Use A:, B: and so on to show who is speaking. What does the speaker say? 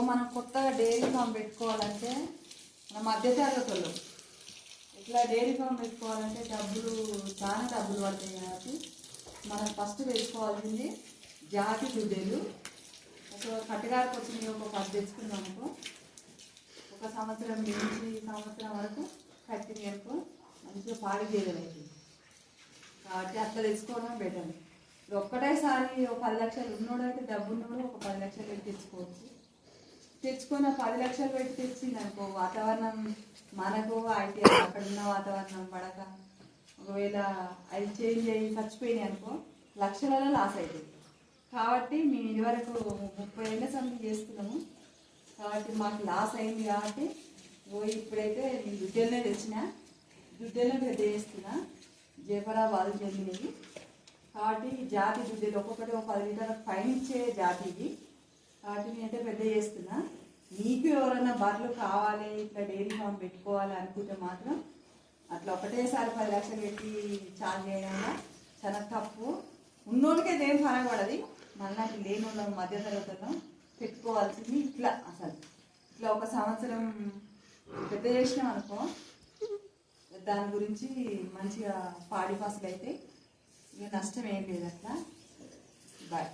A: మనం కొత్తగా dairy farm పెట్టుకోవాలంటే మన మధ్యతరగతులు ఇట్లా డైరీ ఫామ్ పెట్టుకోవాలంటే చాలా డబ్బులు పడతాయి కాబట్టి మనం ఫస్ట్ వేసుకోవాల్సింది జాతి దుడ్డెలు. ఒక కట్టగారికి వచ్చినవి ఒక 10 తెచ్చుకున్నాం అనుకో, ఒక సంవత్సరం నుంచి సంవత్సరం వరకు కట్టిన అనుకో మంచిగా పాడి చేయగలిగింది కాబట్టి అట్లా తెచ్చుకోవడం బెటర్. ఒక్కటేసారి ఒక 10 లక్షలు ఉన్నోడు అయితే డబ్బు ఉన్నోడు ఒక 10 లక్షలు పెట్టి తెచ్చుకోవచ్చు. తెచ్చుకున్న 10 లక్షలు పెట్టి తెచ్చింది అనుకో, వాతావరణం మనకు అయితే అక్కడ ఉన్న వాతావరణం పడక ఒకవేళ అవి చేంజ్ అయ్యి చచ్చిపోయినాయి అనుకో లక్షలలో లాస్ అవుతుంది. కాబట్టి మేము ఇదివరకు 30 ఏళ్ళ సంథింగ్ చేస్తున్నాము కాబట్టి మాకు లాస్ అయింది. కాబట్టి ఇప్పుడైతే నేను దుడ్డెలనే తెచ్చిన, దుడ్డెలనే పెద్ద చేస్తున్నా, జఫరాబాద్ చెందినవి కాబట్టి జాతి దుడ్డెలు ఒక్కొక్కటి ఒక 10 లీటర్ల పైన ఇచ్చే జాతి ఇది కాబట్టి నేనైతే పెద్ద చేస్తున్నా. నీకు ఎవరైనా బర్రెలు కావాలి ఇట్లా డైరీ ఫామ్ పెట్టుకోవాలి అనుకుంటే మాత్రం అట్లా ఒకటేసారి 10 లక్షలు పెట్టి చార్జ్ చేయడం చాలా తప్పు. ఉన్నోళ్ళకైతే ఏం పడది, మళ్ళీ లేని వాళ్ళ మధ్యతరగతుల్లో పెట్టుకోవాల్సింది. అసలు ఇట్లా ఒక సంవత్సరం పెద్ద చేసినాం అనుకో దాని గురించి మంచిగా పాడి ఫసలు అయితే ఇక నష్టం ఏం లేదు. అట్లా బాయ్.